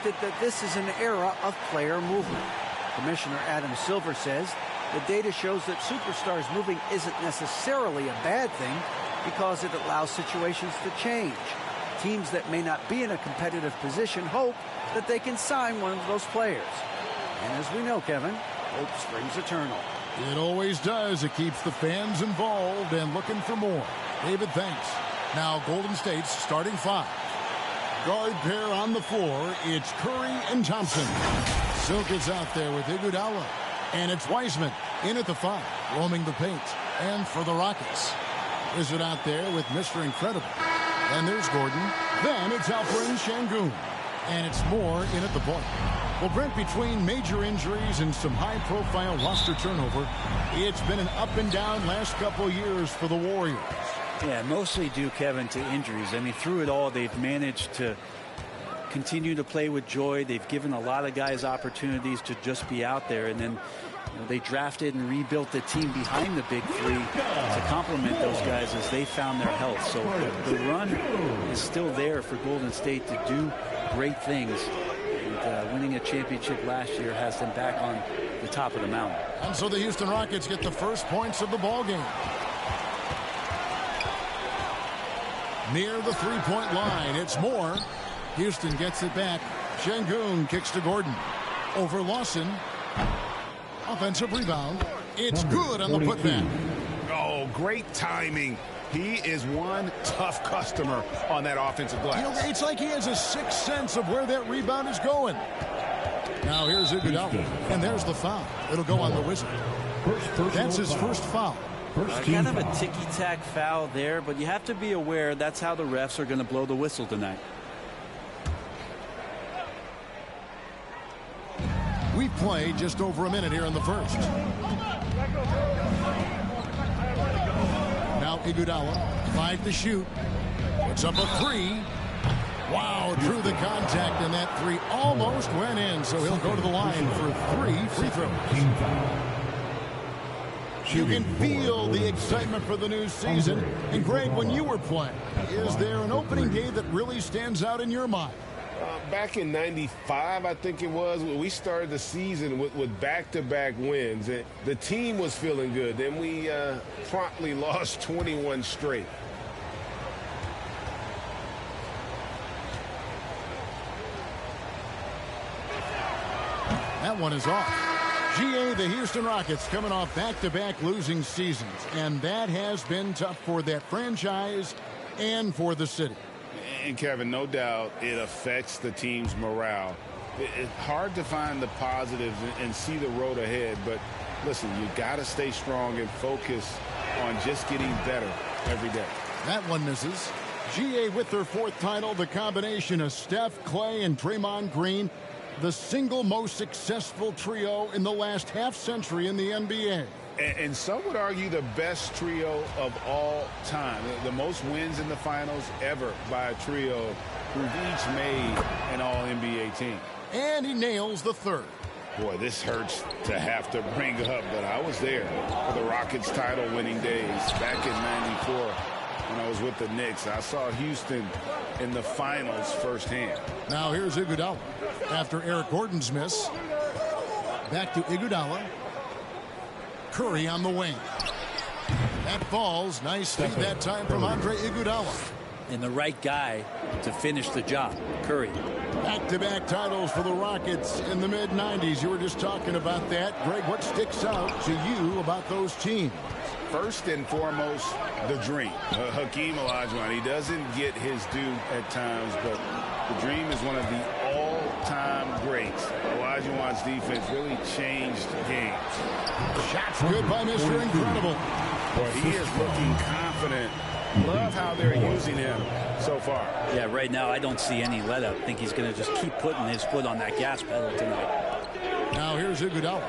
predicted that this is an era of player movement. Commissioner Adam Silver says the data shows that superstars moving isn't necessarily a bad thing because it allows situations to change. Teams that may not be in a competitive position hope that they can sign one of those players. And as we know, Kevin, hope springs eternal. It always does. It keeps the fans involved and looking for more. David, thanks. Now Golden State's starting five. Guard pair on the floor. It's Curry and Thompson. Silk is out there with Iguodala. And it's Wiseman in at the five, roaming the paint. And for the Rockets, Wizard out there with Mr. Incredible. And there's Gordon. Then it's Alperen Şengün. And it's Moore in at the point. Well, Brent, between major injuries and some high-profile roster turnover, it's been an up-and-down last couple years for the Warriors. Yeah, mostly due, Kevin, to injuries. I mean, through it all, they've managed to continue to play with joy. They've given a lot of guys opportunities to just be out there. And then they drafted and rebuilt the team behind the big three to complement those guys as they found their health. So the run is still there for Golden State to do great things. And winning a championship last year has them back on the top of the mountain. And so the Houston Rockets get the first points of the ball game. Near the three-point line, it's Moore. Houston gets it back. Şengün kicks to Gordon. Over Lawson. Offensive rebound. It's good on the putback. Oh, great timing. He is one tough customer on that offensive glass. It's like he has a sixth sense of where that rebound is going. Now here's Iguodala. And there's the foul. It'll go on the Wizard. That's his first foul. Kind of a ticky-tack foul there, but you have to be aware that's how the refs are going to blow the whistle tonight. We've played just over a minute here in the first. Now Iguodala, 5 to shoot. Puts up a three. Wow, drew the contact, and that three almost went in, so he'll go to the line for 3 free throws. You can feel the excitement for the new season. And Greg, when you were playing, is there an opening day that really stands out in your mind? Back in '95, I think it was, we started the season with back-to-back wins. And the team was feeling good. Then we promptly lost 21 straight. That one is off. GA, the Houston Rockets coming off back-to-back losing seasons. And that has been tough for that franchise and for the city. And Kevin, no doubt it affects the team's morale. It's hard to find the positives and see the road ahead. But listen, you got to stay strong and focus on just getting better every day. That one misses. GA with their 4th title, the combination of Steph, Clay, and Draymond Green, the single most successful trio in the last half-century in the NBA. And some would argue the best trio of all time. The most wins in the finals ever by a trio who've each made an all-NBA team. And he nails the 3rd. Boy, this hurts to have to bring up, but I was there for the Rockets title-winning days back in '94 when I was with the Knicks. I saw Houston in the finals firsthand. Now here's Iguodala. After Eric Gordon's miss, back to Iguodala. Curry on the wing. That falls. Nice feed that time from Andre Iguodala. And the right guy to finish the job, Curry. Back-to-back titles for the Rockets in the mid-'90s. You were just talking about that. Greg, what sticks out to you about those teams? First and foremost, the dream. Hakeem Olajuwon, he doesn't get his due at times, but the dream is one of the all-time greats. Olajuwon's defense really changed games. Shots good by Mr. Incredible. He is looking confident. Love how they're using him so far. Yeah, right now I don't see any let up. I think he's going to just keep putting his foot on that gas pedal tonight. Now here's Iguodala.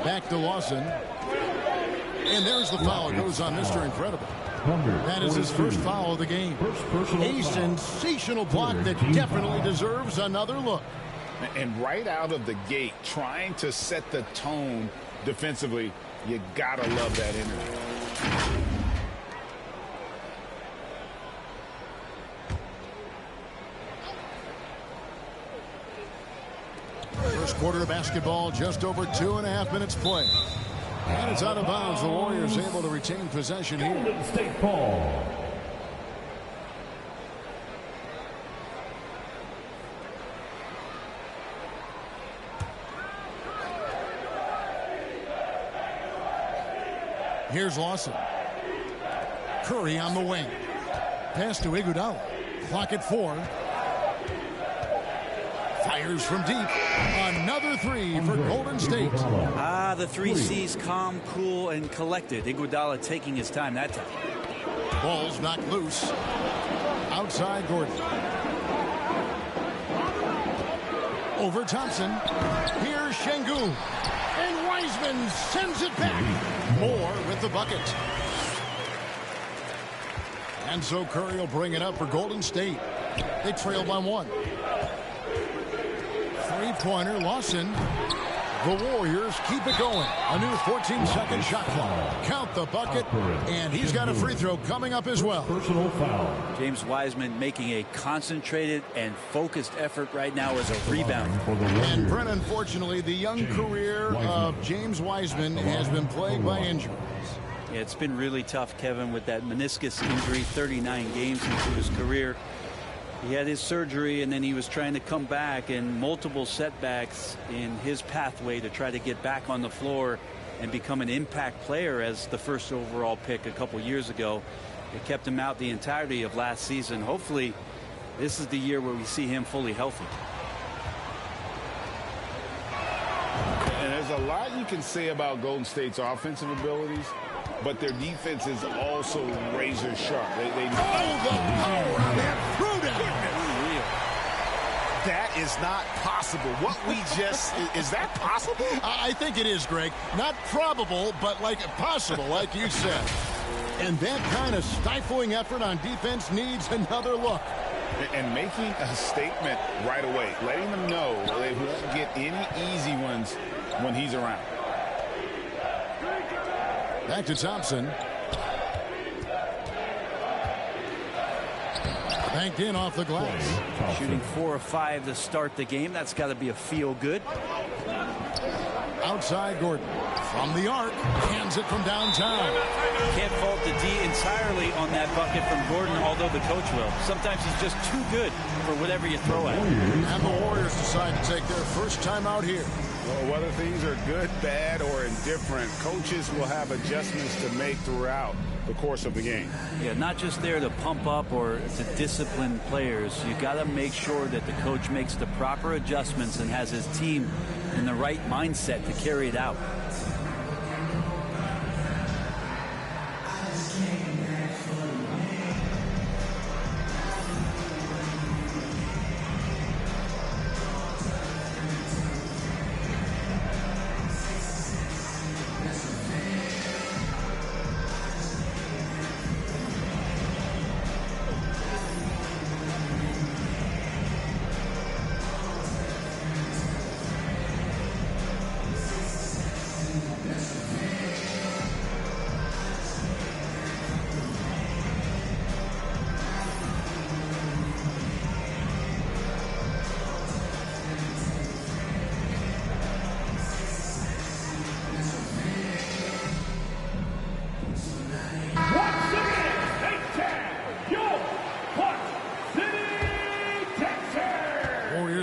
Back to Lawson. And there's the foul. It goes on Mr. Incredible. That is his first foul of the game. A sensational block that definitely deserves another look. And right out of the gate, trying to set the tone defensively, you gotta love that energy. quarter of basketball, just over 2.5 minutes play. And it's out of bounds. The Warriors able to retain possession here. Golden State ball. Here's Lawson. Curry on the wing. Pass to Iguodala. Clock at 4. Fires from deep. Another three for Golden State. The 3 C's, calm, cool, and collected. Iguodala taking his time that time. Ball's knocked loose. Outside Gordon. Over Thompson. Here's Şengün. And Wiseman sends it back. Moore with the bucket. And so Curry will bring it up for Golden State. They trail by 1. Three-pointer, Lawson. The Warriors keep it going. A new 14-second shot clock. Count the bucket, and he's got a free throw coming up as well. Personal foul. James Wiseman making a concentrated and focused effort right now as a rebound. And Brent, unfortunately, the young career of James Wiseman has been plagued by injuries. Yeah, it's been really tough, Kevin, with that meniscus injury, 39 games into his career. He had his surgery, and then he was trying to come back, and multiple setbacks in his pathway to try to get back on the floor and become an impact player as the first overall pick a couple years ago. It kept him out the entirety of last season. Hopefully, this is the year where we see him fully healthy. And there's a lot you can say about Golden State's offensive abilities, but their defense is also razor sharp. They Oh, the power on that throwdown. That is not possible. What we just, is that possible? I think it is, Greg. Not probable, but like possible, like you said. And that kind of stifling effort on defense needs another look. And making a statement right away, letting them know they won't get any easy ones when he's around. Back to Thompson. Banked in off the glass. Shooting 4 of 5 to start the game. That's got to be a feel good. Outside Gordon. From the arc. Hands it from downtown. Can't fault the D entirely on that bucket from Gordon, although the coach will. Sometimes he's just too good for whatever you throw at him. And the Warriors decide to take their first time out here. Well, whether things are good, bad, or indifferent, coaches will have adjustments to make throughout the course of the game. Yeah, not just there to pump up or to discipline players. You got to make sure that the coach makes the proper adjustments and has his team in the right mindset to carry it out.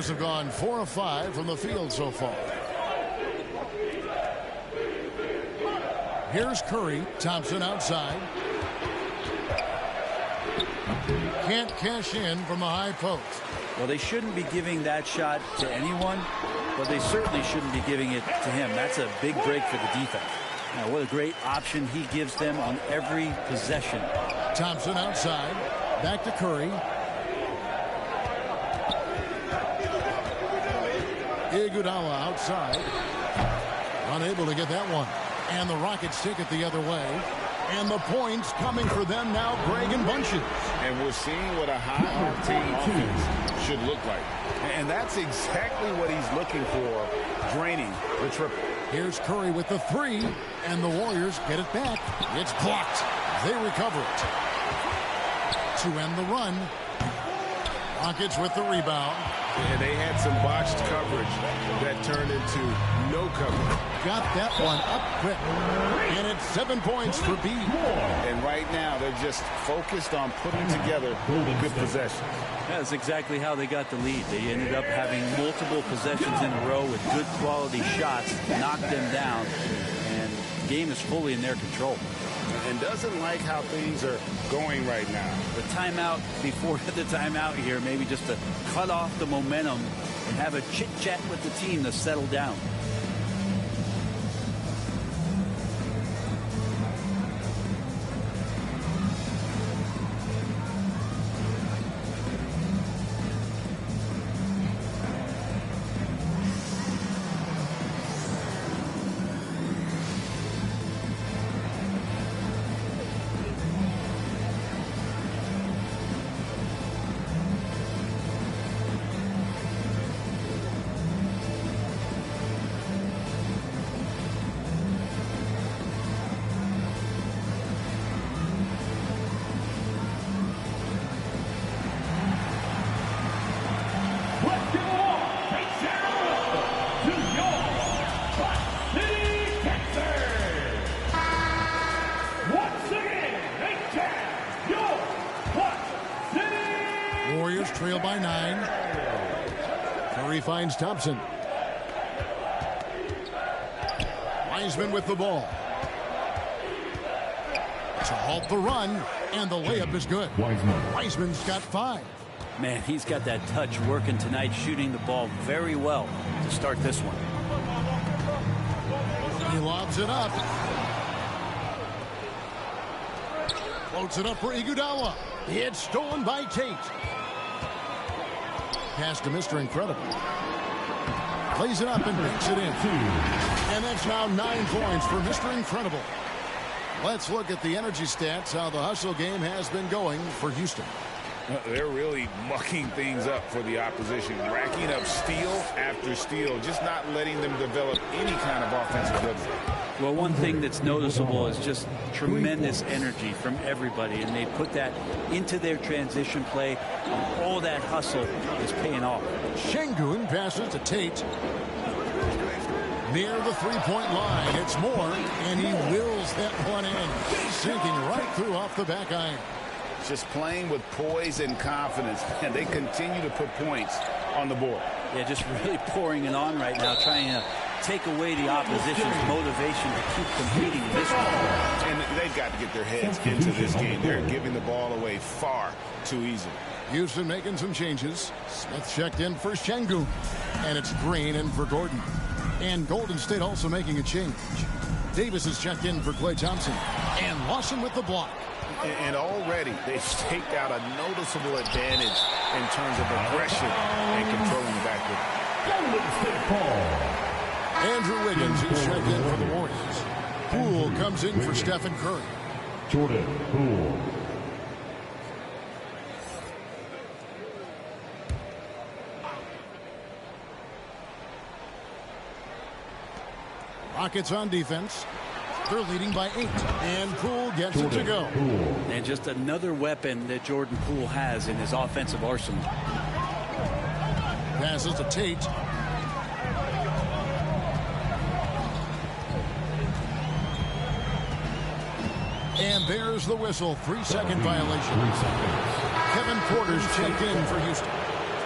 Have gone 4 of 5 from the field so far. Here's Curry. Thompson outside. Can't cash in from the high post. Well, they shouldn't be giving that shot to anyone, but they certainly shouldn't be giving it to him. That's a big break for the defense. Now, what a great option he gives them on every possession. Thompson outside. Back to Curry. Iguodala outside. Unable to get that one. And the Rockets take it the other way. And the points coming for them now, Greg and Bunches. And we're seeing what a high-octane offense should look like. And that's exactly what he's looking for, draining the triple. Here's Curry with the 3, and the Warriors get it back. It's blocked. They recover it. To end the run. Rockets with the rebound. And they had some botched coverage that turned into no coverage. Got that one up quick. And it's 7 points for B. And right now, they're just focused on putting together good possessions. That's exactly how they got the lead. They ended up having multiple possessions in a row with good quality shots, knocked them down, and the game is fully in their control. And doesn't like how things are going right now. The timeout before the timeout here, maybe just to cut off the momentum and have a chit-chat with the team to settle down. Warriors trail by 9. Curry finds Thompson. Wiseman with the ball. To halt the run, and the layup is good. Wiseman's got 5. Man, he's got that touch working tonight, shooting the ball very well to start this one. He lobs it up. Floats it up for Iguodala. It's stolen by Tate. Pass to Mr. Incredible. Plays it up and makes it in. And that's now 9 points for Mr. Incredible. Let's look at the energy stats, how the hustle game has been going for Houston. They're really mucking things up for the opposition, racking up steal after steal, just not letting them develop any kind of offensive rhythm. Well, one thing that's noticeable is just tremendous energy from everybody, and they put that into their transition play. All that hustle is paying off. Şengün passes to Tate. Near the three-point line, it's Moore, and he wills that one in, sinking right through off the back iron. Just playing with poise and confidence, and they continue to put points on the board. Yeah, just really pouring it on right now, trying to take away the opposition's motivation to keep competing in this one. And they've got to get their heads into this game. They're giving the ball away far too easily. Houston making some changes. Smith checked in for Şengün, and it's Green in for Gordon. And Golden State also making a change. Davis is checked in for Klay Thompson, and Lawson with the block. And already they've staked out a noticeable advantage in terms of aggression and controlling the backcourt. Andrew Wiggins is checked in for the Warriors. Poole comes in for Stephen Curry. Jordan Poole. Rockets on defense. They're leading by 8, and Poole gets it to go. And just another weapon that Jordan Poole has in his offensive arsenal. Passes to Tate. And there's the whistle. 3-second violation. Kevin Porter's checked in for Houston.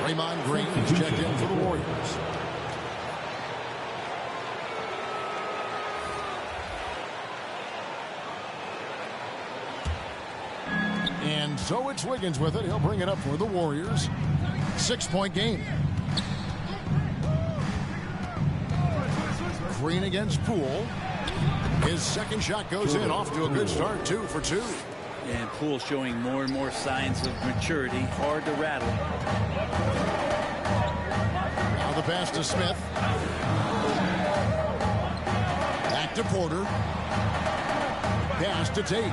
Draymond Green is checked in for the Warriors. And so it's Wiggins with it. He'll bring it up for the Warriors. 6-point game. Green against Poole. His second shot goes in, off to a good start, 2 for 2. And Poole showing more and more signs of maturity. Hard to rattle. Now the pass to Smith. Back to Porter. Pass to Tate.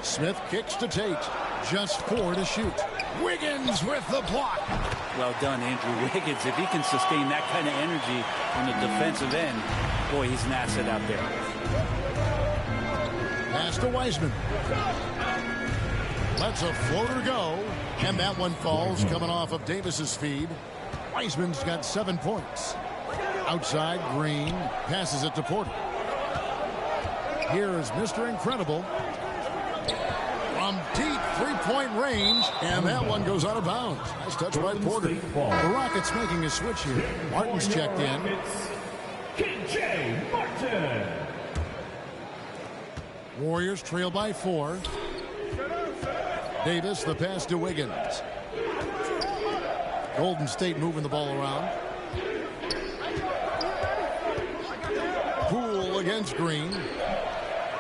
Smith kicks to Tate. Just 4 to shoot. Wiggins with the block. Well done, Andrew Wiggins. If he can sustain that kind of energy on the defensive end, boy, he's an asset out there. Pass to Wiseman. Lets a floater go. And that one falls coming off of Davis's feed. Wiseman's got 7 points. Outside, Green passes it to Porter. Here is Mr. Incredible. From deep three-point range, and that one goes out of bounds. Nice touch by Porter. The Rockets making a switch here. Martin's checked in. KJ Martin. Warriors trail by 4. Davis, the pass to Wiggins. Golden State moving the ball around. Poole against Green.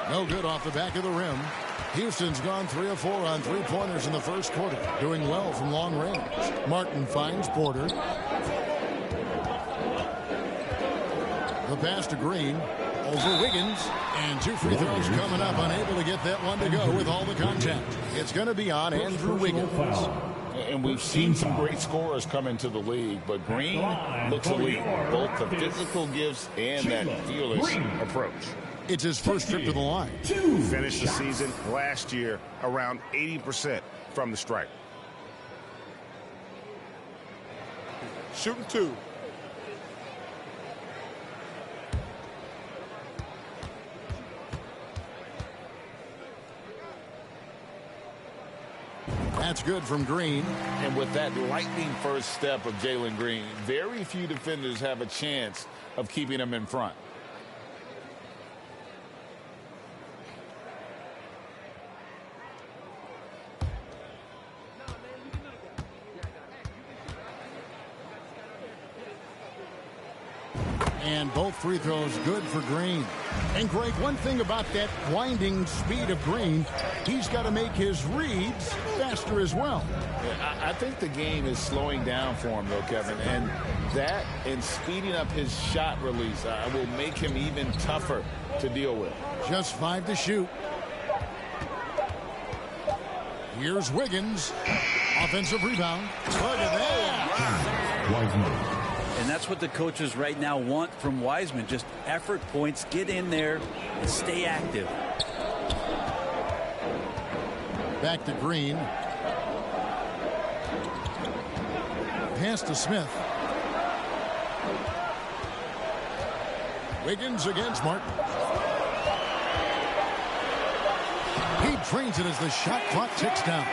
No good off the back of the rim. Houston's gone 3 of 4 on three-pointers in the first quarter. Doing well from long range. Martin finds Porter. The pass to Green. Over Wiggins. And 2 free throws coming up. Unable to get that one to go with all the contact. It's going to be on Andrew Wiggins. And we've seen some great scorers come into the league, but Green looks elite. Both the physical gifts and that fearless approach. It's his first trip to the line. Finished the season last year around 80% from the stripe. Shooting 2. That's good from Green. And with that lightning first step of Jalen Green, very few defenders have a chance of keeping him in front. And both free throws good for Green. And Greg, one thing about that winding speed of Green, he's got to make his reads faster as well. Yeah, I think the game is slowing down for him, though, Kevin. And that and speeding up his shot release will make him even tougher to deal with. Just 5 to shoot. Here's Wiggins. Offensive rebound. Look at that. Wiseman. And that's what the coaches right now want from Wiseman. Just effort points, get in there, and stay active. Back to Green. Pass to Smith. Wiggins against Martin. He drains it as the shot clock ticks down.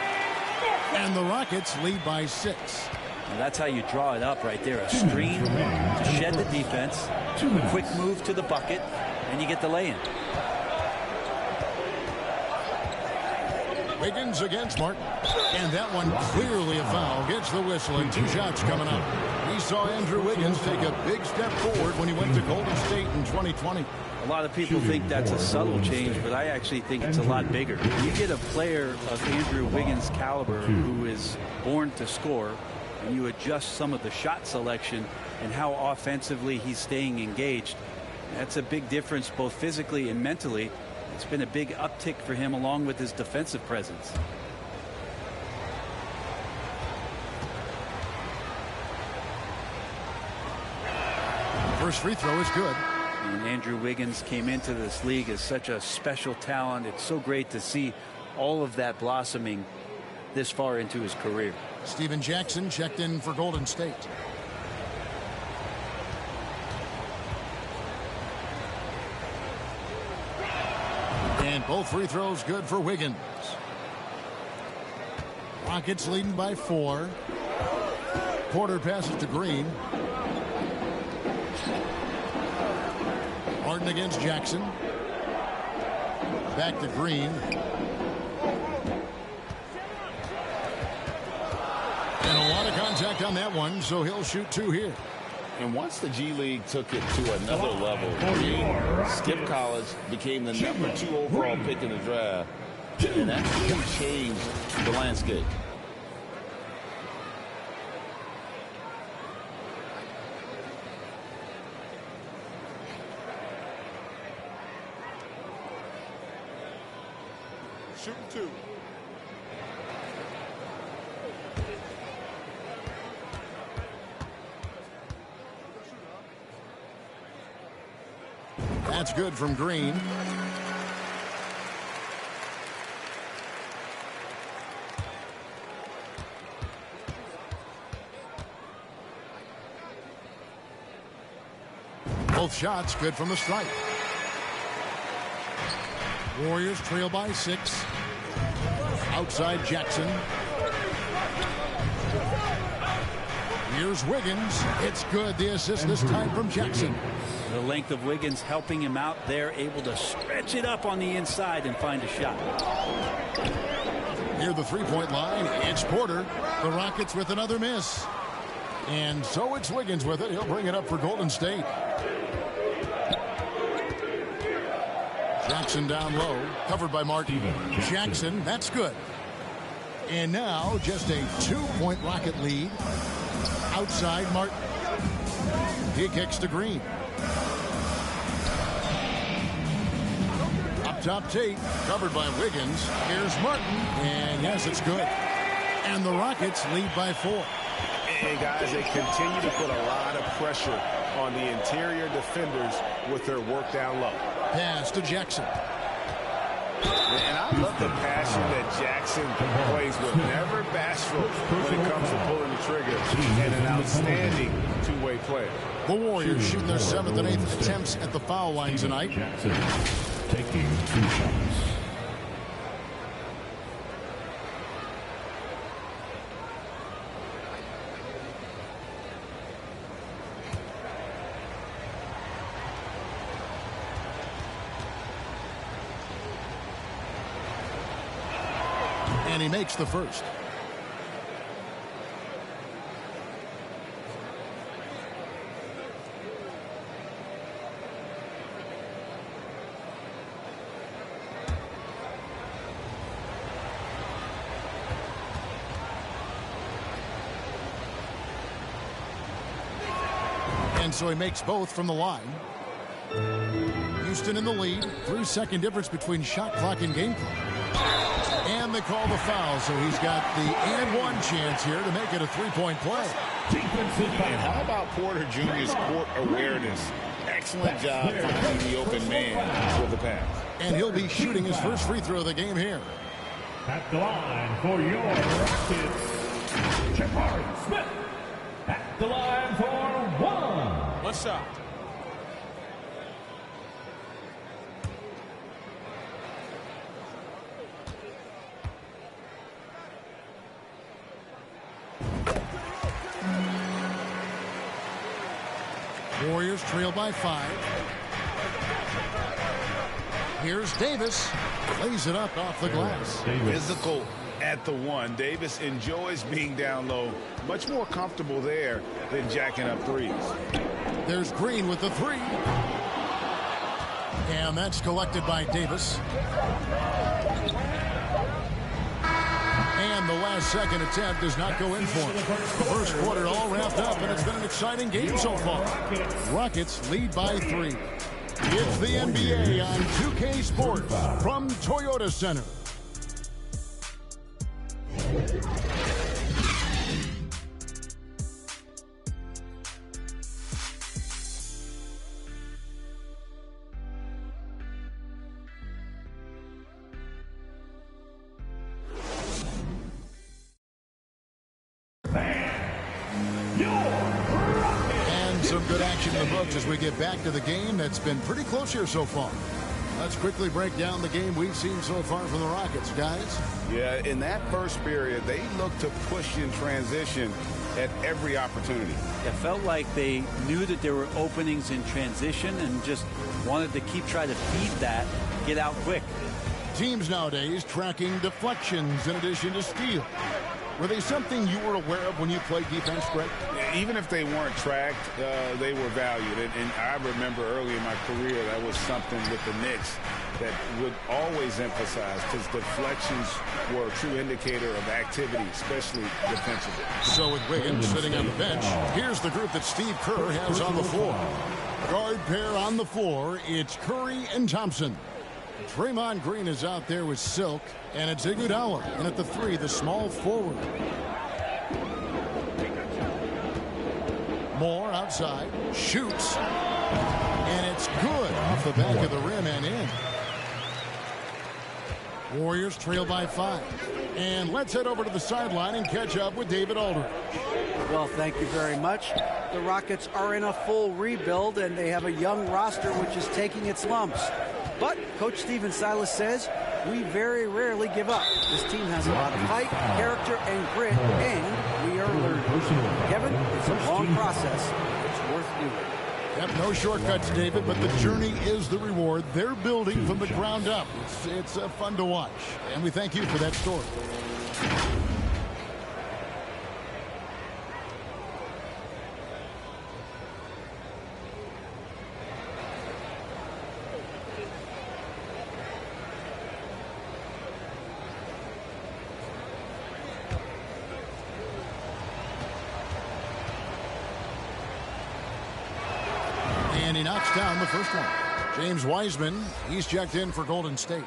And the Rockets lead by 6. And that's how you draw it up right there. A screen to shed the defense, a quick move to the bucket, and you get the lay-in. Wiggins against Martin. And that one clearly a foul. Gets the whistle and 2 shots coming up. We saw Andrew Wiggins take a big step forward when he went to Golden State in 2020. A lot of people think that's a subtle change, but I actually think it's a lot bigger. You get a player of Andrew Wiggins' caliber who is born to score, and you adjust some of the shot selection and how offensively he's staying engaged. That's a big difference both physically and mentally. It's been a big uptick for him along with his defensive presence. First free throw is good. And Andrew Wiggins came into this league as such a special talent. It's so great to see all of that blossoming this far into his career. Steven Jackson checked in for Golden State. And both free throws good for Wiggins. Rockets leading by 4. Porter passes to Green. Martin against Jackson. Back to Green. And a lot of contact on that one, so he'll shoot 2 here. And once the G League took it to another level, Green skipped college, became the number 2 overall pick in the draft, and that really changed the landscape. Shooting 2. That's good from Green. Both shots good from the stripe. Warriors trail by 6. Outside Jackson. Here's Wiggins. It's good. The assist this time from Jackson. The length of Wiggins helping him out there, able to stretch it up on the inside and find a shot. Near the three-point line, it's Porter. The Rockets with another miss. And so it's Wiggins with it. He'll bring it up for Golden State. Jackson down low, covered by Martin. Jackson, that's good. And now just a 2-point Rocket lead. Outside Martin. He kicks to Green. Up top Tate, covered by Wiggins. Here's Martin, and yes, it's good. And the Rockets lead by 4. Hey, guys, they continue to put a lot of pressure on the interior defenders with their work down low. Pass to Jackson. And I love the passion that Jackson plays with. Never bashful when it comes to pulling the trigger. And an outstanding two-way player. The Warriors shooting their 7th and 8th attempts at the foul line tonight. Jackson taking 2 shots. And he makes the first. And so he makes both from the line. Houston in the lead. 3-second difference between shot clock and game clock. And they call the foul, so he's got the and one chance here to make it a 3-point play. And how about Porter Jr.'s court awareness? Excellent job finding the open man with the pass. And he'll be shooting his first free throw of the game here. At the line for your Rockets, Jabari Smith. At the line for 1. One shot. Warriors trail by 5. Here's Davis. Lays it up off the glass. Physical at the 1. Davis enjoys being down low. Much more comfortable there than jacking up threes. There's Green with the 3. And that's collected by Davis. And the last second attempt does not go in for him. The first quarter all wrapped up, and it's been an exciting game so far. Rockets lead by 3. It's the NBA on 2K Sports from Toyota Center. Some good action in the books as we get back to the game that's been pretty close here so far. Let's quickly break down the game we've seen so far from the Rockets, guys. Yeah, in that first period, they looked to push in transition at every opportunity. It felt like they knew that there were openings in transition and just wanted to keep trying to feed that, get out quick. Teams nowadays tracking deflections in addition to steals. Were they something you were aware of when you played defense, Brett? Even if they weren't tracked, they were valued. And I remember early in my career, that was something with the Knicks that would always emphasize, because deflections were a true indicator of activity, especially defensively. So with Wiggins sitting on the bench, here's the group that Steve Kerr has on the floor. Guard pair on the floor, it's Curry and Thompson. Draymond Green is out there with Silk, and it's Iguodala. And at the 3, the small forward. Moore outside, shoots, and it's good off the back of the rim and in. Warriors trail by 5. And let's head over to the sideline and catch up with David Aldridge. Well, thank you very much. The Rockets are in a full rebuild, and they have a young roster which is taking its lumps. But Coach Stephen Silas says, we very rarely give up. This team has a lot of fight, character, and grit, and we are learning. Kevin, it's a long process. It's worth doing. Yep, no shortcuts, David, but the journey is the reward. They're building from the ground up. It's fun to watch, and we thank you for that story. And he knocks down the first one. James Wiseman, he's checked in for Golden State.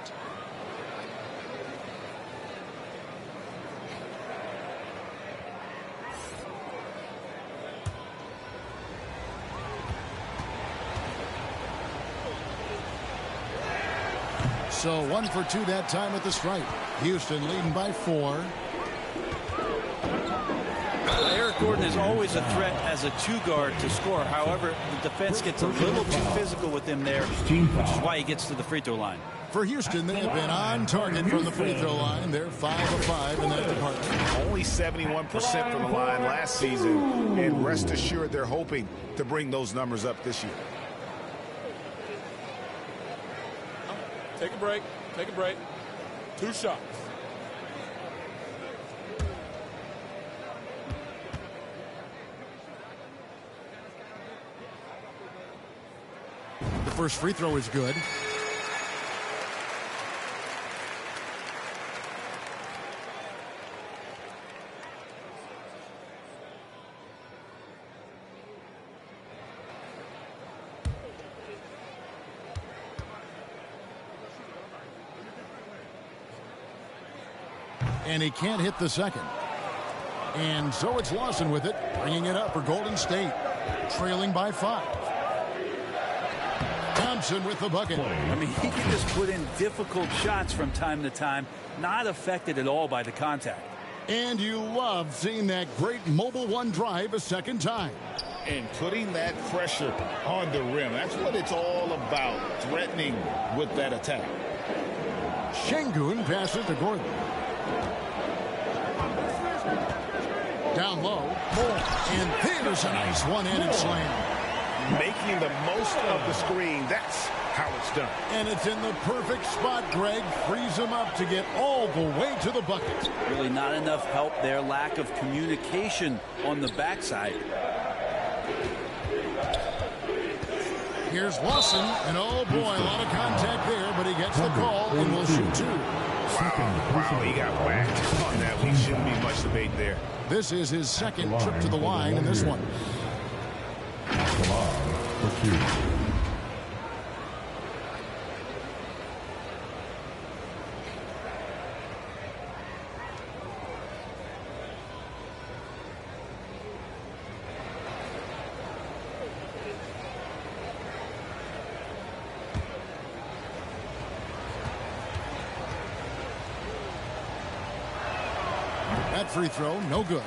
So 1 for 2 that time at the stripe. Houston leading by 4. Eric Gordon is always a threat as a two-guard to score. However, the defense gets a little too physical with him there, which is why he gets to the free throw line. For Houston, they have been on target from the free throw line. They're 5 of 5 in that department. Only 71% from the line last season, and rest assured they're hoping to bring those numbers up this year. Take a break. Take a break. 2 shots. The first free throw is good. And he can't hit the second. And so it's Lawson with it, bringing it up for Golden State, trailing by 5. Thompson with the bucket. I mean, he can just put in difficult shots from time to time, not affected at all by the contact. And you love seeing that great mobile one drive a second time. And putting that pressure on the rim. That's what it's all about, threatening with that attack. Şengün passes to Gordon. Down low, Moore, and there's a nice one-handed slam. Making the most of the screen. That's how it's done. And it's in the perfect spot. Greg frees him up to get all the way to the bucket. Really not enough help there. Lack of communication on the backside. Here's Lawson, and oh boy, a lot of contact there, but he gets the call and will shoot 2. Wow, he got whacked on that one. Shouldn't be much debate there. This is his second trip to the line in this one. For 2. That free throw, no good.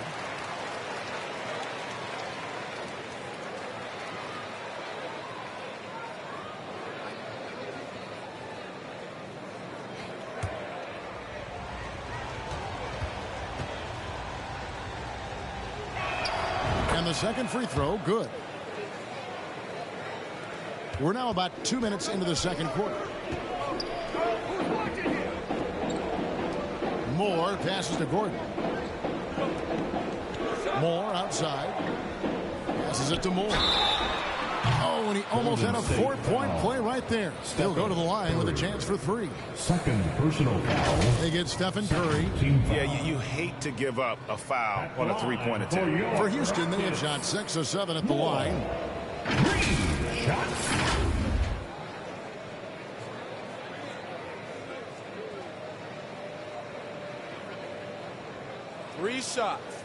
And the second free throw, good. We're now about 2 minutes into the second quarter. Moore passes to Gordon. Moore outside. Passes it to Moore. Oh, and he almost had a 4-point play right there. Still go to the line with a chance for 3. Second personal foul. They get Stephen Curry. Yeah, you hate to give up a foul on a 3-point attempt. For Houston, they have shot 6 of 7 at the line. 3 shots. Three shots.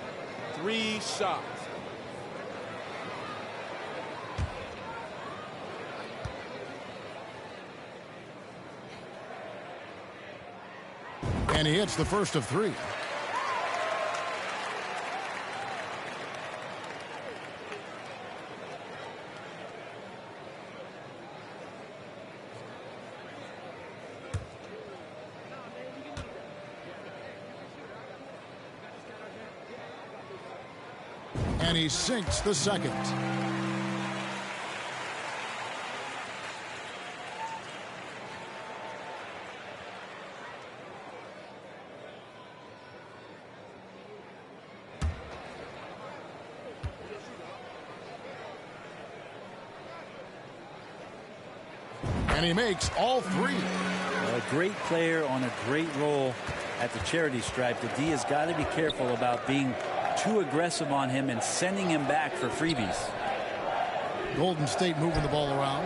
3 shots. And he hits the first of 3. And he sinks the second. And he makes all three. A great player on a great role at the charity stripe. The D has got to be careful about being too aggressive on him and sending him back for freebies. Golden State moving the ball around.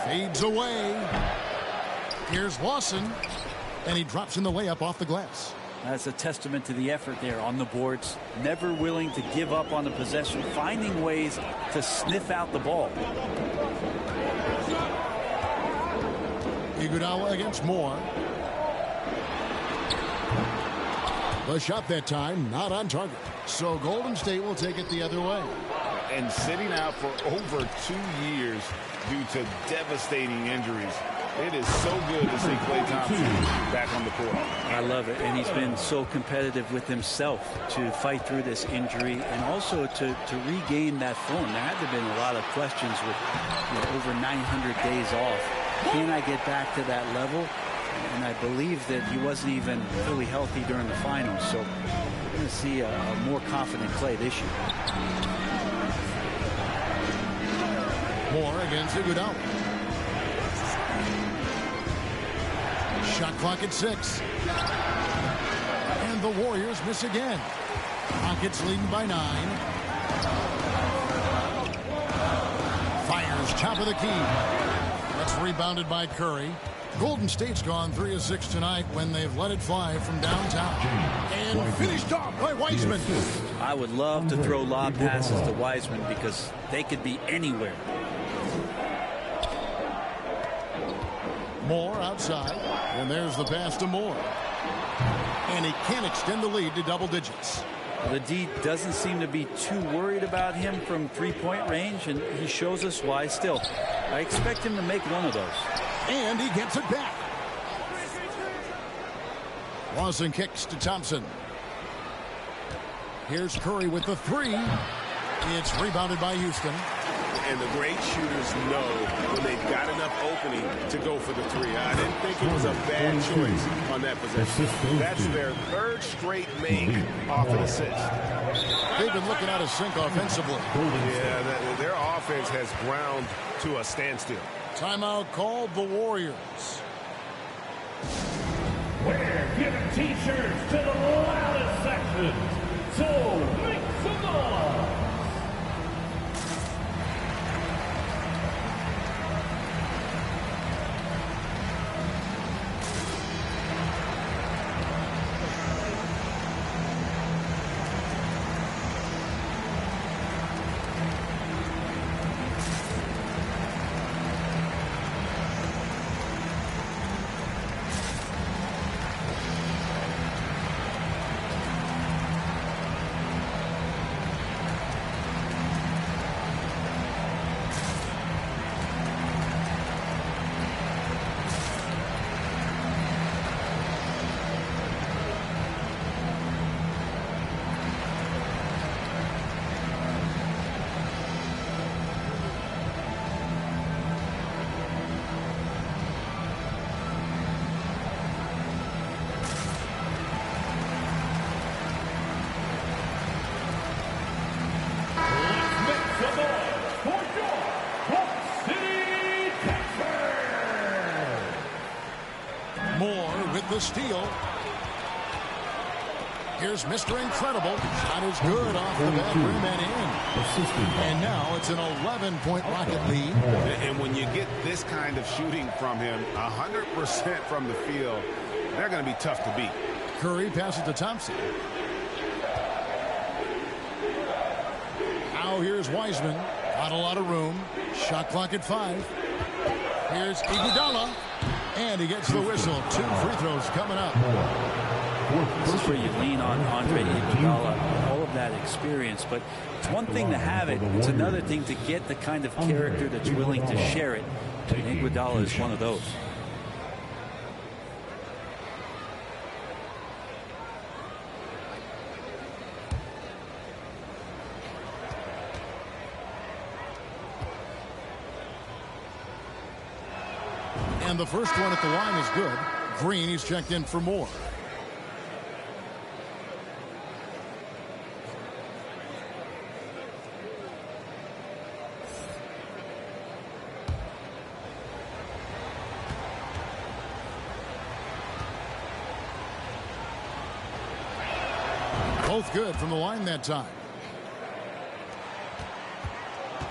Fades away. Here's Lawson. And he drops in the layup off the glass. That's a testament to the effort there on the boards. Never willing to give up on the possession, finding ways to sniff out the ball. Iguodala against Moore. The shot that time not on target. So Golden State will take it the other way. And sitting out for over 2 years due to devastating injuries. It is so good to see Klay Thompson back on the court. I love it. And he's been so competitive with himself to fight through this injury and also to regain that form. There had to have been a lot of questions with over 900 days off. Can I get back to that level? And I believe that he wasn't even fully healthy during the finals. So we're going to see a more confident Klay this year. Moore against Iguodala. Shot clock at 6. And the Warriors miss again. Rockets leading by 9. Fires top of the key. That's rebounded by Curry. Golden State's gone 3 of 6 tonight when they've let it fly from downtown. And finished off by Wiseman. I would love to throw lob passes to Wiseman because they could be anywhere. Moore outside. And there's the pass to Moore. And he can't extend the lead to double digits. The D doesn't seem to be too worried about him from three-point range, and he shows us why still. I expect him to make one of those. And he gets it back. Lawson kicks to Thompson. Here's Curry with the 3. It's rebounded by Houston. And the great shooters know when they've got enough opening to go for the 3. I didn't think it was a bad choice on that possession. That's their 3rd straight make off an assist. They've been looking out of sync offensively. Yeah, their offense has ground to a standstill. Timeout called the Warriors. We're giving T-shirts to the loudest section. So make some noise. The steal. Here's Mr. Incredible. Shot is good off the back rim and in. And now it's an 11-point Rocket lead. And when you get this kind of shooting from him, 100% from the field, they're going to be tough to beat. Curry passes to Thompson. Now here's Wiseman. Not a lot of room. Shot clock at 5. Here's Iguodala. And he gets the whistle. 2 free throws coming up. This is where you lean on Andre Iguodala, all of that experience. But it's one thing to have it. It's another thing to get the kind of character that's willing to share it. And Iguodala is one of those. And the first one at the line is good. Green, he's checked in for more. Both good from the line that time.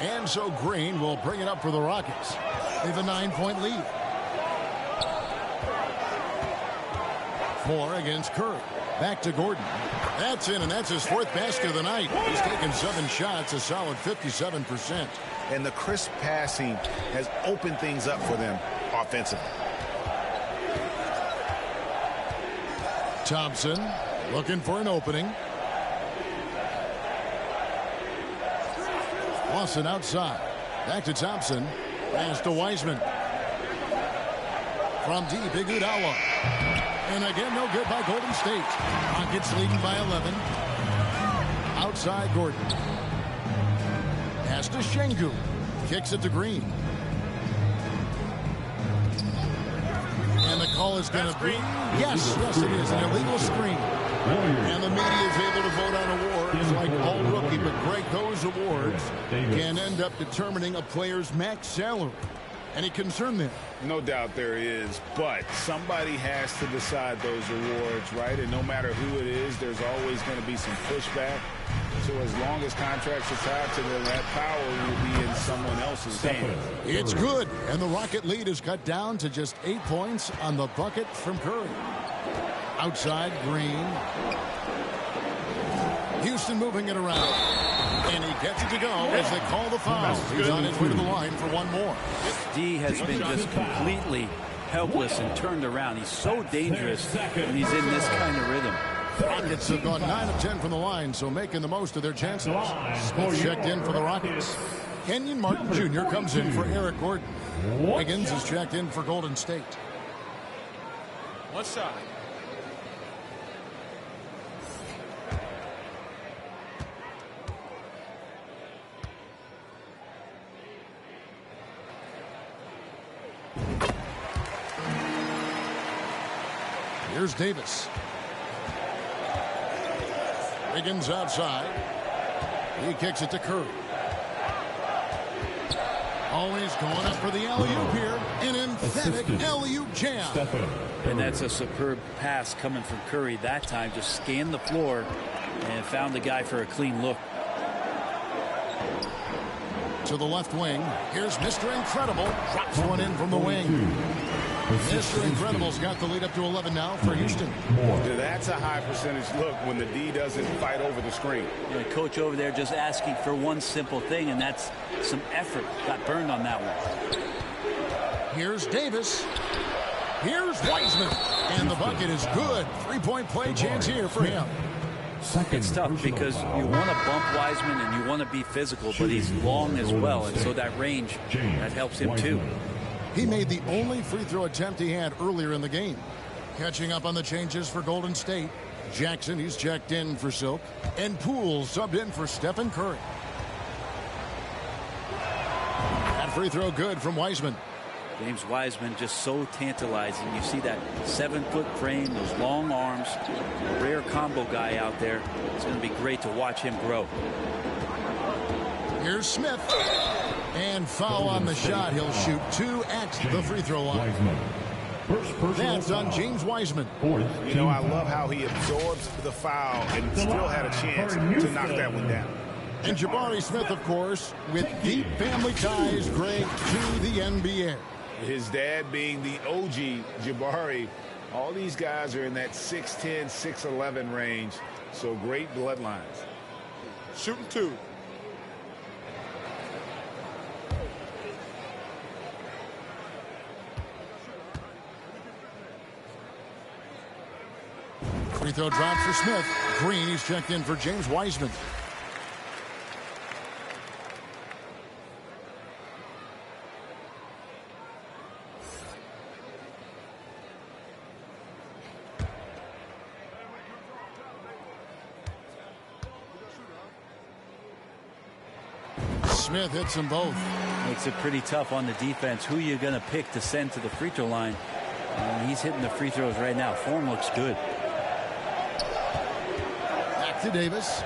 And so Green will bring it up for the Rockets. They have a 9-point lead. 4 against Curry. Back to Gordon. That's in, and that's his 4th basket of the night. He's taken 7 shots, a solid 57%. And the crisp passing has opened things up for them offensively. Thompson looking for an opening. Lawson outside. Back to Thompson. Pass to Wiseman. From deep, Iguodala. And again, no good by Golden State. Rockets leading by 11. Outside Gordon. Pass to Şengün. Kicks it to Green. And the call is going to be, yes, it is, an illegal screen. And the media is able to vote on awards like all rookie, but Greg, those awards can end up determining a player's max salary. Any concern there? No doubt there is, but somebody has to decide those awards, right? And no matter who it is, there's always going to be some pushback. So as long as contracts are tied to them, that power will be in someone else's hands. It's good, and the Rocket lead is cut down to just 8 points on the bucket from Curry. Outside, Green. Houston moving it around. And he gets it to go as they call the foul. He's on his way to the line for one more. D has been just completely helpless and turned around. He's so dangerous when he's in this kind of rhythm. Rockets have gone 9 of 10 from the line, so making the most of their chances. Smith checked in for the Rockets. Kenyon Martin Jr. comes in for Eric Gordon. Wiggins is checked in for Golden State. One shot. Here's Davis. Wiggins outside. He kicks it to Curry. Always going up for the alley-oop here. An emphatic alley-oop jam. And that's a superb pass coming from Curry that time. Just scanned the floor and found the guy for a clean look. To the left wing. Here's Mr. Incredible. Drops one in from the wing. Mr. Incredible's got the lead up to 11 now for Houston. That's a high percentage look when the D doesn't fight over the screen. The coach over there just asking for one simple thing, and that's some effort. Got burned on that one. Here's Davis. Here's Wiseman. And the bucket is good. 3-point play chance here for him. It's tough because you want to bump Wiseman and you want to be physical, but he's long as well, and so that range, that helps him too. He made the only free throw attempt he had earlier in the game. Catching up on the changes for Golden State. Jackson, he's checked in for Silk. And Poole subbed in for Stephen Curry. That free throw good from Wiseman. James Wiseman just so tantalizing. You see that 7-foot frame, those long arms, a rare combo guy out there. It's going to be great to watch him grow. Here's Smith. And foul on the shot. He'll shoot 2 at the free throw line. That's on James Wiseman. You know, I love how he absorbs the foul and still had a chance to knock that one down. And Jabari Smith, of course, with deep family ties, Greg, to the NBA. His dad being the OG Jabari. All these guys are in that 6'10", 6'11" range. So great bloodlines. Shooting 2. Free throw drops for Smith. Green, he's checked in for James Wiseman. Smith hits them both. Makes it pretty tough on the defense. Who you're going to pick to send to the free throw line. He's hitting the free throws right now. Form looks good. Back to Davis.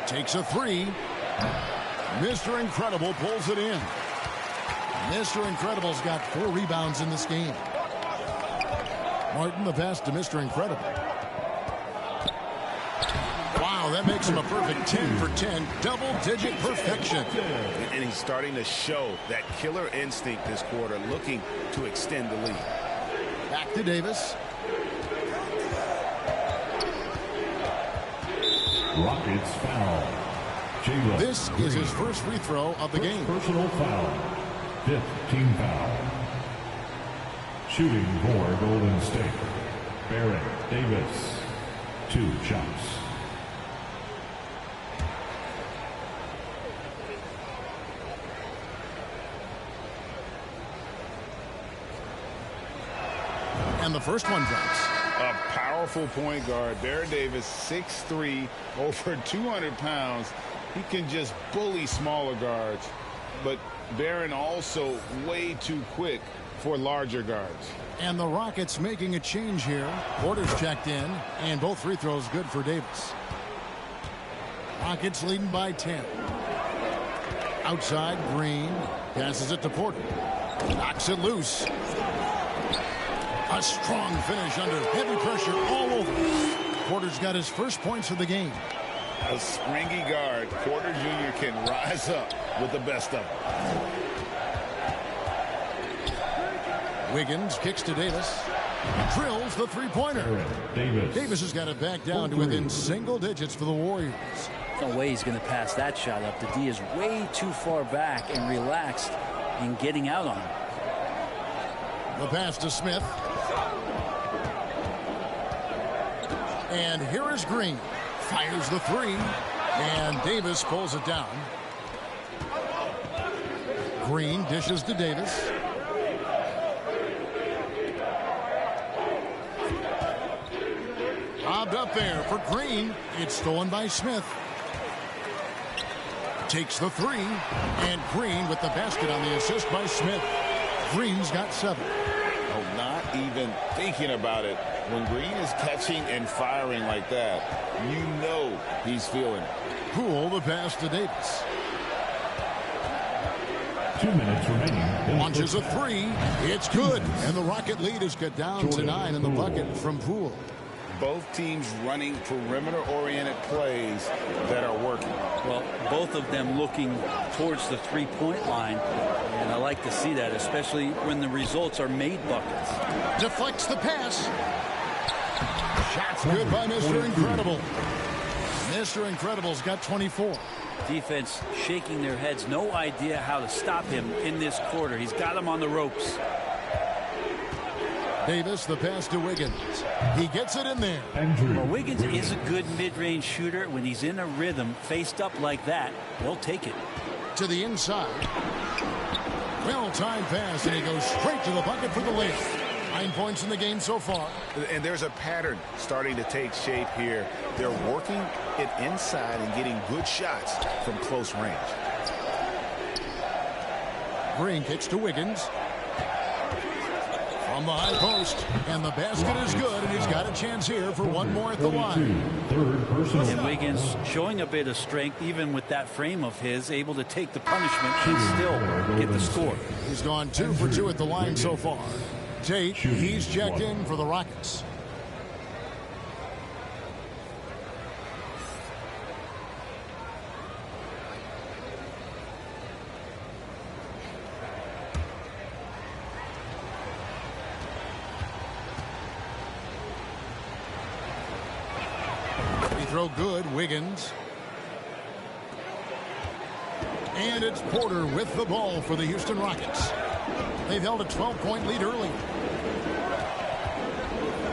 Takes a three. Mr. Incredible pulls it in. Mr. Incredible's got 4 rebounds in this game. Martin, the pass to Mr. Incredible. Wow, that makes him a perfect 10 for 10. Double-digit perfection. And he's starting to show that killer instinct this quarter, looking to extend the lead. Back to Davis. Rockets foul. Jalen This Green. is his first free throw of the game. Personal foul. 5th team foul. Shooting for Golden State. Baron Davis. 2 shots. And the first one drops. A powerful point guard. Baron Davis, 6'3", over 200 pounds. He can just bully smaller guards. But Baron also way too quick for larger guards. And the Rockets making a change here. Porter's checked in, and both free throws good for Davis. Rockets leading by 10. Outside, Green passes it to Porter. Knocks it loose. A strong finish under heavy pressure all over. Porter's got his first points of the game. A springy guard, Porter Jr. can rise up with the best of them. Wiggins kicks to Davis. Drills the three-pointer. Davis has got it back down to within single digits for the Warriors. No way he's going to pass that shot up. The D is way too far back and relaxed in getting out on him. The pass to Smith. And here is Green. Fires the three. And Davis pulls it down. Green dishes to Davis. Lobbed up there for Green. It's stolen by Smith. Takes the three. And Green with the basket on the assist by Smith. Green's got 7. Oh, not even thinking about it. When Green is catching and firing like that, you know he's feeling it. Poole the pass to Davis. 2 minutes remaining. Launches a three. It's good. And the Rocket lead is cut down to 9 in the bucket from Poole. Both teams running perimeter-oriented plays that are working. Well, both of them looking towards the three-point line. And I like to see that, especially when the results are made buckets. Deflects the pass. Shots good by Mr. Incredible. Mr. Incredible's got 24. Defense shaking their heads. No idea how to stop him in this quarter. He's got him on the ropes. Davis, the pass to Wiggins. He gets it in there. Well, Wiggins is a good mid-range shooter. When he's in a rhythm, faced up like that, he'll take it. To the inside. Well-timed pass, and he goes straight to the bucket for the layup. 9 points in the game so far. And there's a pattern starting to take shape here. They're working it inside and getting good shots from close range. Green kicks to Wiggins. From the high post. And the basket is good, and he's got a chance here for one more at the line. And Wiggins showing a bit of strength, even with that frame of his, able to take the punishment and still get the score. He's gone 2 for 2 at the line so far. Tate, he's checked in for the Rockets. Free throw good, Wiggins. And it's Porter with the ball for the Houston Rockets. They've held a 12-point lead early.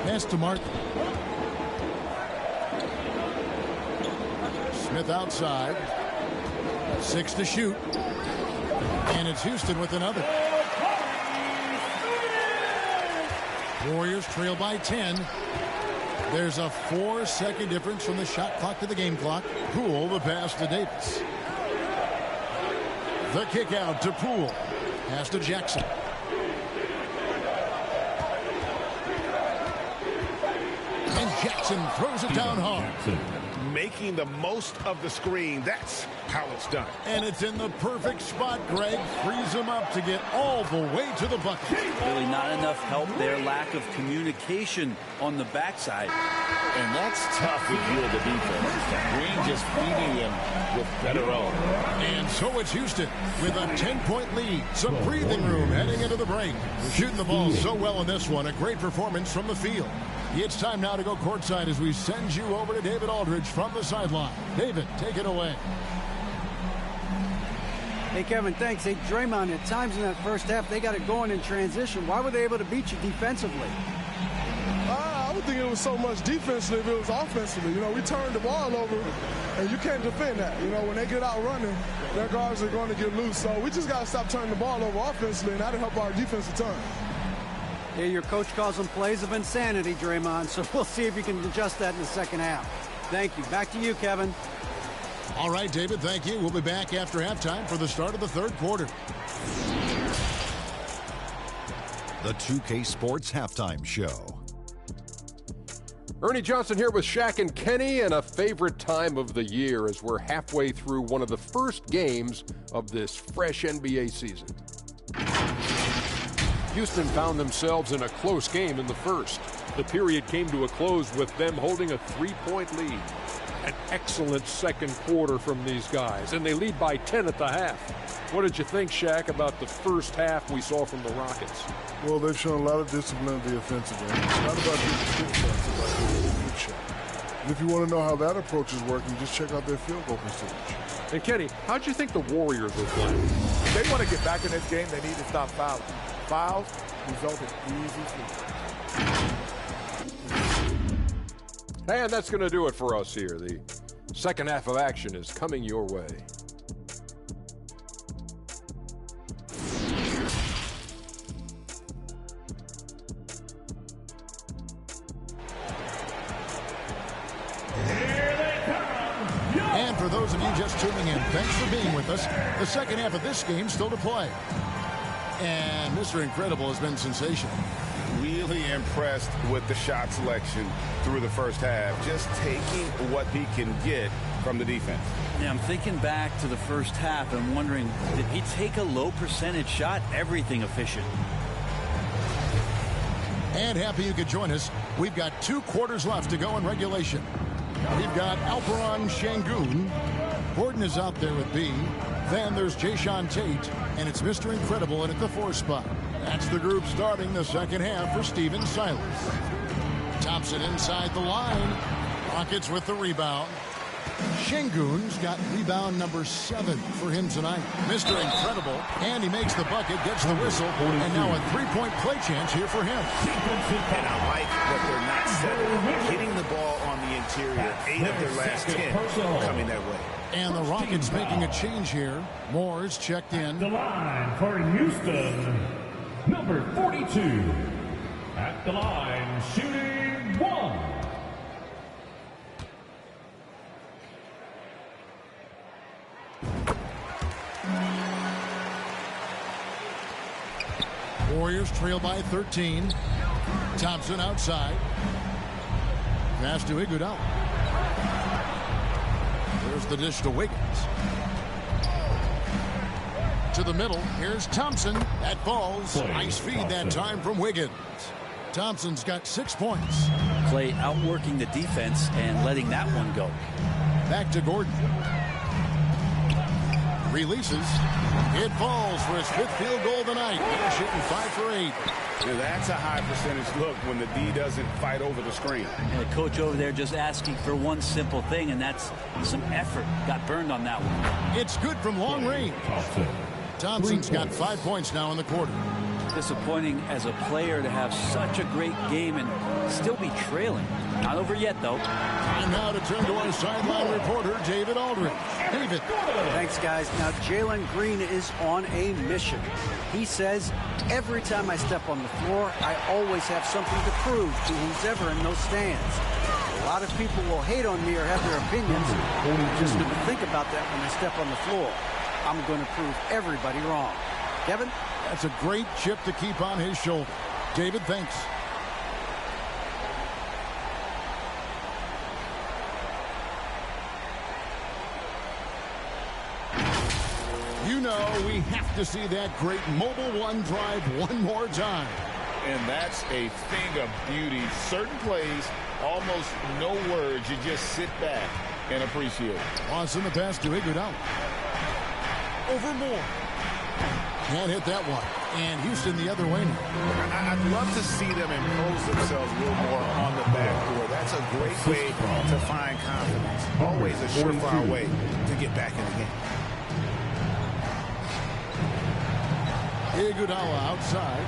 Pass to Martin. Smith outside. 6 to shoot. And it's Houston with another. Warriors trail by 10. There's a 4-second difference from the shot clock to the game clock. Poole the pass to Davis. The kick out to Poole. Pass to Jackson. And Jackson throws it down hard. Making the most of the screen. That's how it's done. And it's in the perfect spot, Greg. Frees him up to get all the way to the bucket. Really not enough help there. Lack of communication on the backside. And that's tough if you're the defense. Green just feeding him with better own. And so it's Houston with a 10-point lead. Some breathing room heading into the break. Shooting the ball so well in this one. A great performance from the field. It's time now to go courtside as we send you over to David Aldridge from the sideline. David, take it away. Hey, Kevin, thanks. Hey, Draymond, at times in that first half, they got it going in transition. Why were they able to beat you defensively? I would think it was so much defensively if it was offensively. You know, we turned the ball over, and you can't defend that. You know, when they get out running, their guards are going to get loose. So we just got to stop turning the ball over offensively, and that'll help our defense a ton. Yeah, your coach calls them plays of insanity, Draymond, so we'll see if you can adjust that in the second half. Thank you. Back to you, Kevin. All right, David, thank you. We'll be back after halftime for the start of the third quarter. The 2K Sports Halftime Show. Ernie Johnson here with Shaq and Kenny, and a favorite time of the year as we're halfway through one of the first games of this fresh NBA season. Houston found themselves in a close game in the first. The period came to a close with them holding a 3-point lead. An excellent second quarter from these guys, and they lead by 10 at the half. What did you think, Shaq, about the first half we saw from the Rockets? Well, they've shown a lot of discipline in the offensive end. It's not about getting quick shots, it's about getting a good shot. And if you want to know how that approach is working, just check out their field goal percentage. And Kenny, how'd you think the Warriors were playing? If they want to get back in this game, they need to stop fouling. Fouls result in easy free. And that's going to do it for us here. The second half of action is coming your way. And for those of you just tuning in, thanks for being with us. The second half of this game still to play. And Mr. Incredible has been sensational. Really impressed with the shot selection through the first half. Just taking what he can get from the defense. Yeah, I'm thinking back to the first half and wondering, did he take a low percentage shot? Everything efficient. And happy you could join us. We've got 2 quarters left to go in regulation. We've got Alperon Şengün. Gordon is out there with B. Then there's Jae'Sean Tate, and it's Mr. Incredible in at the 4 spot. That's the group starting the second half for Stephen Silas. Thompson inside the line. Rockets with the rebound. Şengün's got rebound number 7 for him tonight. Mr. Incredible, and he makes the bucket, gets the whistle, and now a 3-point play chance here for him. And I like that they're not settling. Hitting the ball on the interior, 8 of their last 10 coming that way. And the Rockets making a change here. Moore's checked in. The line for Houston, number 42. At the line, shooting 1. Warriors trail by 13. Thompson outside. Pass to Iguodala. There's the dish to Wiggins. To the middle. Here's Thompson. That falls. Nice feed that time from Wiggins. Thompson's got 6 points. Clay outworking the defense and letting that one go. Back to Gordon. Releases. It falls for his 5th field goal tonight. They're shooting 5 for 8. Now that's a high percentage look when the D doesn't fight over the screen. And the coach over there just asking for one simple thing, and that's some effort. Got burned on that one. It's good from long range. Thompson's got 5 points now in the quarter. Disappointing as a player to have such a great game and still be trailing. Not over yet, though. And now to turn to our sideline reporter, David Aldridge. David. Thanks, guys. Now, Jalen Green is on a mission. He says, every time I step on the floor, I always have something to prove to who's ever in those stands. A lot of people will hate on me or have their opinions. I'm just going to think about that when I step on the floor. I'm going to prove everybody wrong. Kevin? That's a great chip to keep on his shoulder. David, thanks. You know we have to see that great Mobile One drive one more time. And that's a thing of beauty. Certain plays, almost no words. You just sit back and appreciate it. Lawson the pass to Iguodala. Over Moore. Can't hit that one. And Houston the other way now. I'd love to see them impose themselves a little more on the backdoor. That's a great way to find confidence. Always a surefire way to get back in the game. Iguodala outside.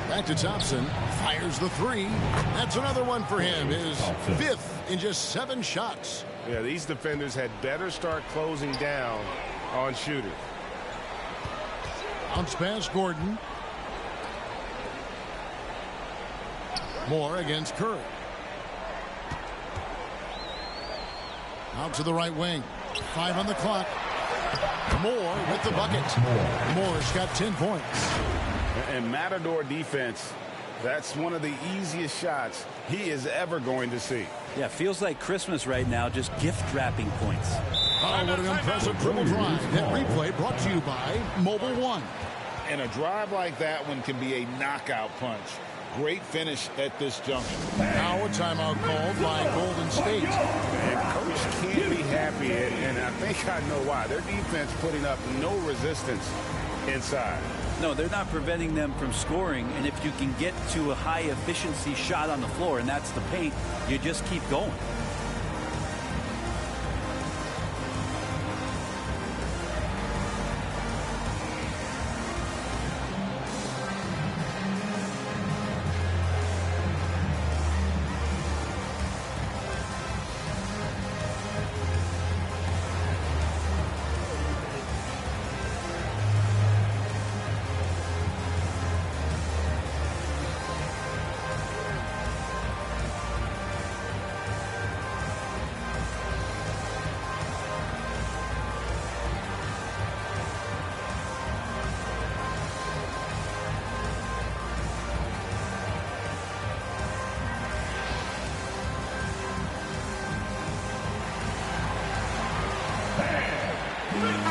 Back to Thompson. Fires the three. That's another one for him. His fifth in just 7 shots. Yeah, these defenders had better start closing down on shooters. Bounce pass Gordon. Moore against Curry. Out to the right wing. 5 on the clock. Moore with the bucket. Moore's got 10 points. And Matador defense, that's one of the easiest shots he is ever going to see. Yeah, feels like Christmas right now, just gift wrapping points. Oh, what an impressive dribble drive. That replay brought to you by Mobile One. And a drive like that one can be a knockout punch. Great finish at this junction. Now a timeout called by Golden State. And coach can't be happy, and I think I know why. Their defense putting up no resistance inside. No, they're not preventing them from scoring, and if you can get to a high efficiency shot on the floor, and that's the paint, you just keep going.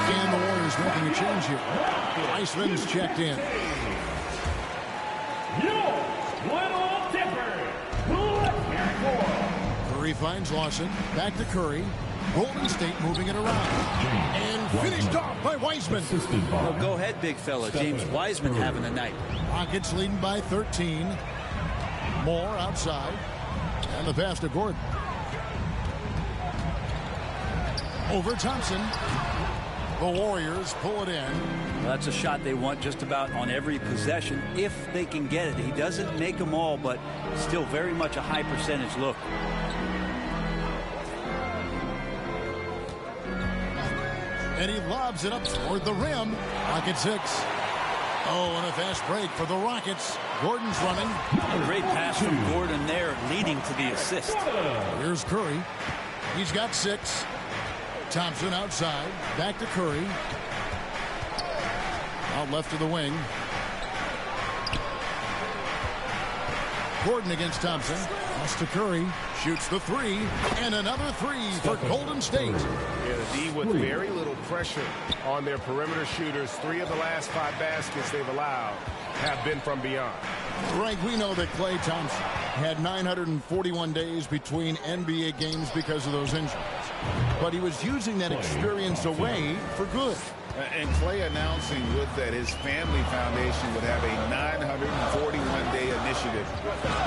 And the Warriors making a change here. Weissman's checked in. Curry finds Lawson. Back to Curry. Golden State moving it around. And finished off by Weissman. Well, go ahead, big fella. James Wiseman having a night. Rockets leading by 13. Moore outside. And the pass to Gordon. Over Thompson. The Warriors pull it in. Well, that's a shot they want just about on every possession if they can get it. He doesn't make them all, but still very much a high percentage look. And he lobs it up toward the rim. Rocket 6. Oh, and a fast break for the Rockets. Gordon's running. A great pass from Gordon there, leading to the assist. Here's Curry. He's got 6. Thompson outside. Back to Curry. Out left to the wing. Gordon against Thompson. Pass to Curry. Shoots the 3. And another 3 for Golden State. Yeah, the D with very little pressure on their perimeter shooters. 3 of the last 5 baskets they've allowed have been from beyond. Greg, we know that Klay Thompson had 941 days between NBA games because of those injuries. But he was using that experience away for good. And Klay announcing with that his family foundation would have a 941-day initiative.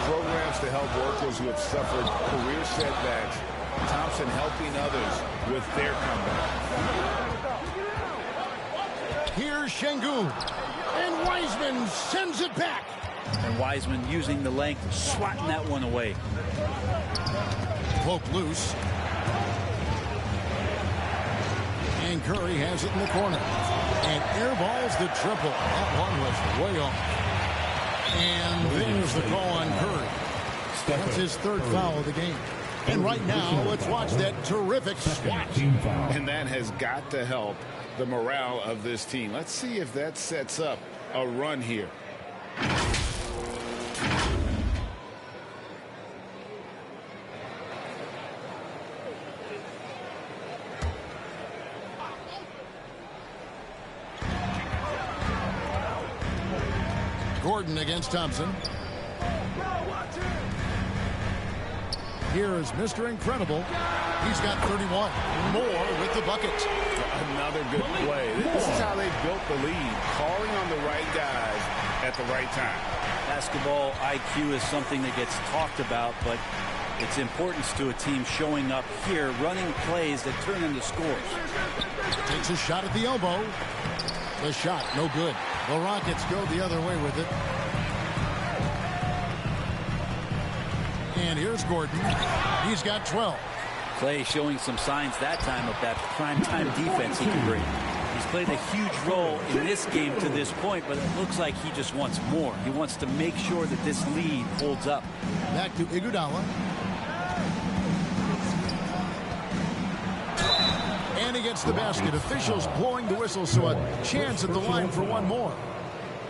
Programs to help workers who have suffered career setbacks. Thompson helping others with their comeback. Here's Şengün. And Wiseman sends it back. And Wiseman using the length, swatting that one away. Poke loose. And Curry has it in the corner. And airballs the triple. That one was way off. And there's the call on Curry. That's his 3rd foul of the game. And right now, let's watch that terrific swat. And that has got to help the morale of this team. Let's see if that sets up a run here. Gordon against Thompson. Here is Mr. Incredible. He's got 31. Moore with the bucket. Another good play. This is how they built the lead, calling on the right guys at the right time. Basketball IQ is something that gets talked about, but its importance to a team showing up here, running plays that turn into scores. Takes a shot at the elbow. The shot, no good. The Rockets go the other way with it. And here's Gordon. He's got 12. Clay showing some signs that time of that prime-time defense he can bring. He's played a huge role in this game to this point, but it looks like he just wants more. He wants to make sure that this lead holds up. Back to Iguodala. And he gets the basket. Officials blowing the whistle, so a chance at the line for one more.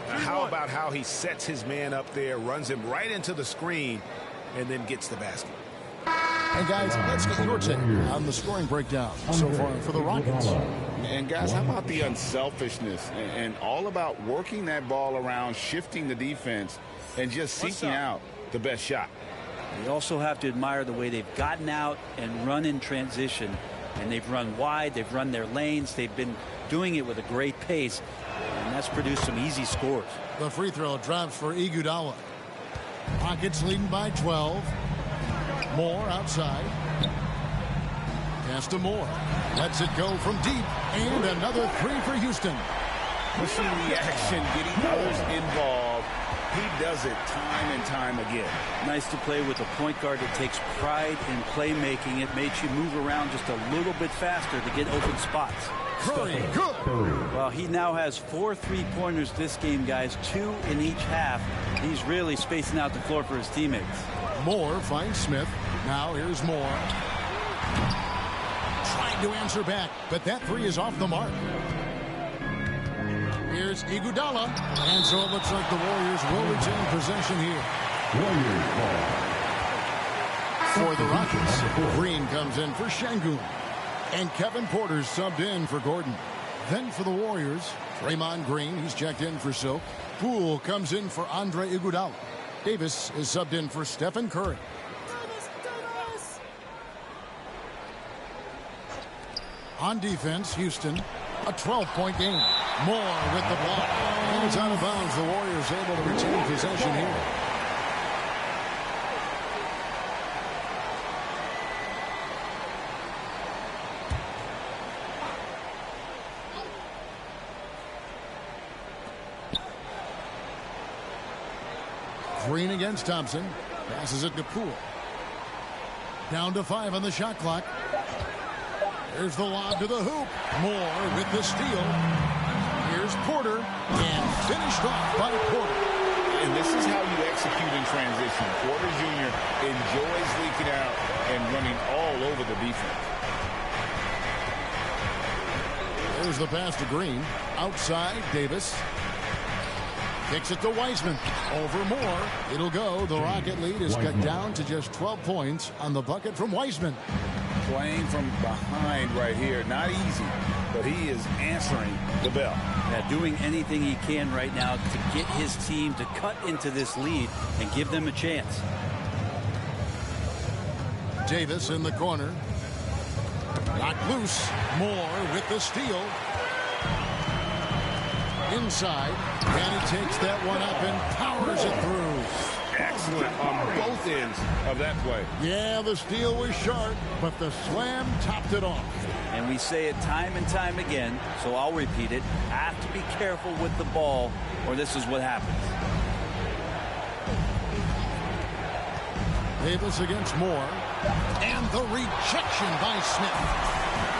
How about how he sets his man up there, runs him right into the screen, and then gets the basket. And guys, let's get your take on the scoring breakdown so far for the Rockets. And guys, how about the unselfishness and all about working that ball around, shifting the defense, and just seeking out the best shot. You also have to admire the way they've gotten out and run in transition. And they've run wide, they've run their lanes, they've been doing it with a great pace, and that's produced some easy scores. The free throw drops for Iguodala. Rockets leading by 12. Moore outside. Pass to Moore. Lets it go from deep. And another three for Houston. Pushing the action, getting others involved. He does it time and time again. Nice to play with a point guard that takes pride in playmaking. It makes you move around just a little bit faster to get open spots. Curry, good. Well, he now has 4 3-pointers this game, guys, 2 in each half. He's really spacing out the floor for his teammates. Moore finds Smith. Now here's Moore. Trying to answer back, but that three is off the mark. Here's Iguodala. And so it looks like the Warriors will retain possession here. For the Rockets, Green comes in for Şengün. And Kevin Porter's subbed in for Gordon. Then for the Warriors, Draymond Green, he's checked in for Silk. Poole comes in for Andre Iguodala. Davis is subbed in for Stephen Curry. On defense, Houston, a 12-point game. Moore with the block. And it's out of bounds. The Warriors able to retain possession here. Green against Thompson. Passes it to Poole. Down to 5 on the shot clock. There's the lob to the hoop. Moore with the steal. Here's Porter. And finished off by Porter. And this is how you execute in transition. Porter Jr. enjoys leaking out and running all over the defense. There's the pass to Green. Outside, Davis. Kicks it to Wiseman. Over Moore. It'll go. The Rocket lead is cut down to just 12 points on the bucket from Wiseman. Playing from behind right here. Not easy, but he is answering the bell. Yeah, doing anything he can right now to get his team to cut into this lead and give them a chance. Davis in the corner. Knocked loose. Moore with the steal. Inside. And he takes that one up and powers it through. Excellent on both ends of that play. Yeah, the steal was sharp, but the slam topped it off. And we say it time and time again, so I'll repeat it. Have to be careful with the ball, or this is what happens. Davis against Moore. And the rejection by Smith.